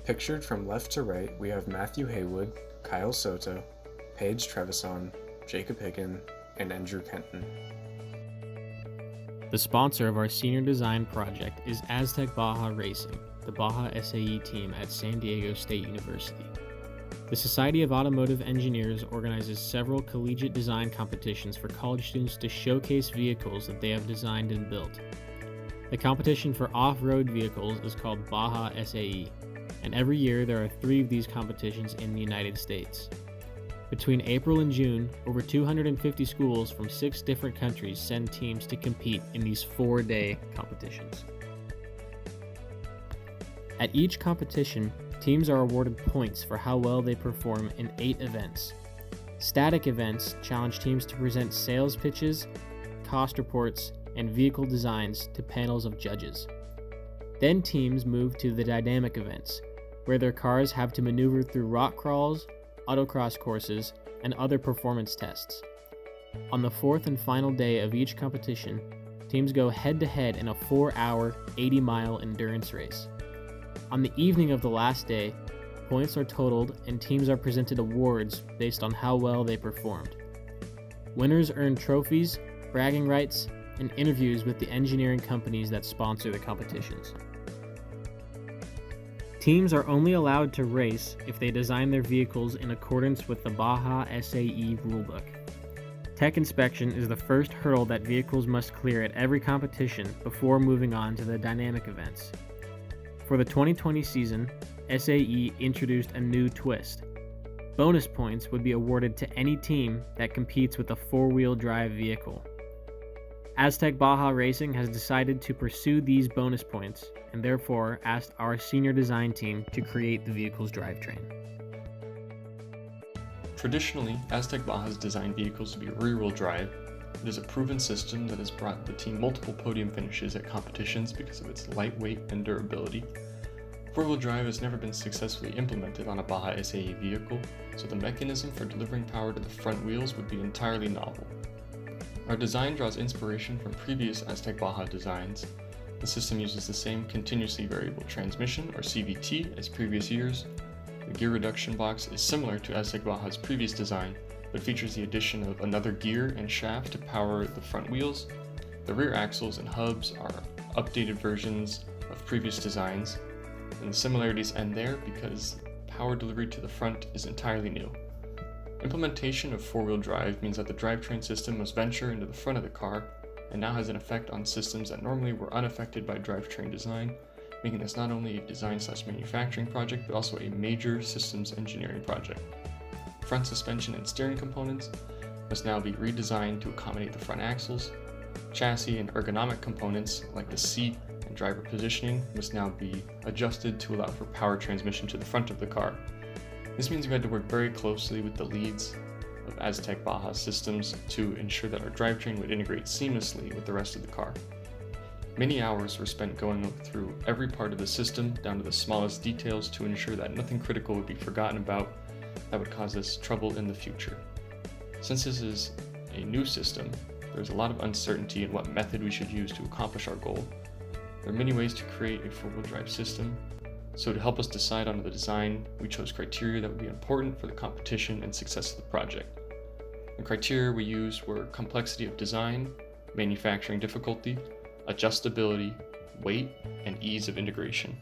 Pictured from left to right, we have Matthew Haywood, Kyle Soto, Paige Trevisan, Jacob Higgin, and Andrew Kenton. The sponsor of our senior design project is Aztec Baja Racing, the Baja SAE team at San Diego State University. The Society of Automotive Engineers organizes several collegiate design competitions for college students to showcase vehicles that they have designed and built. The competition for off-road vehicles is called Baja SAE, and every year there are 3 of these competitions in the United States. Between April and June, over 250 schools from 6 different countries send teams to compete in these 4-day competitions. At each competition, teams are awarded points for how well they perform in 8 events. Static events challenge teams to present sales pitches, cost reports, and vehicle designs to panels of judges. Then teams move to the dynamic events, where their cars have to maneuver through rock crawls, autocross courses, and other performance tests. On the 4th and final day of each competition, teams go head-to-head in a 4-hour, 80-mile endurance race. On the evening of the last day, points are totaled and teams are presented awards based on how well they performed. Winners earn trophies, bragging rights, and interviews with the engineering companies that sponsor the competitions. Teams are only allowed to race if they design their vehicles in accordance with the Baja SAE rulebook. Tech inspection is the first hurdle that vehicles must clear at every competition before moving on to the dynamic events. For the 2020 season, SAE introduced a new twist. Bonus points would be awarded to any team that competes with a 4-wheel drive vehicle. Aztec Baja Racing has decided to pursue these bonus points and therefore asked our senior design team to create the vehicle's drivetrain. Traditionally, Aztec Baja has designed vehicles to be rear-wheel drive. It is a proven system that has brought the team multiple podium finishes at competitions because of its lightweight and durability. Four-wheel drive has never been successfully implemented on a Baja SAE vehicle, so the mechanism for delivering power to the front wheels would be entirely novel. Our design draws inspiration from previous Aztec Baja designs. The system uses the same continuously variable transmission, or CVT, as previous years. The gear reduction box is similar to Aztec Baja's previous design, but features the addition of another gear and shaft to power the front wheels. The rear axles and hubs are updated versions of previous designs, and the similarities end there because power delivery to the front is entirely new. Implementation of four-wheel drive means that the drivetrain system must venture into the front of the car and now has an effect on systems that normally were unaffected by drivetrain design, making this not only a design/manufacturing project but also a major systems engineering project. Front suspension and steering components must now be redesigned to accommodate the front axles. Chassis and ergonomic components like the seat and driver positioning must now be adjusted to allow for power transmission to the front of the car. This means we had to work very closely with the leads of Aztec Baja systems to ensure that our drivetrain would integrate seamlessly with the rest of the car. Many hours were spent going through every part of the system down to the smallest details to ensure that nothing critical would be forgotten about that would cause us trouble in the future. Since this is a new system, there's a lot of uncertainty in what method we should use to accomplish our goal. There are many ways to create a four-wheel drive system, so to help us decide on the design, we chose criteria that would be important for the competition and success of the project. The criteria we used were complexity of design, manufacturing difficulty, adjustability, weight, and ease of integration.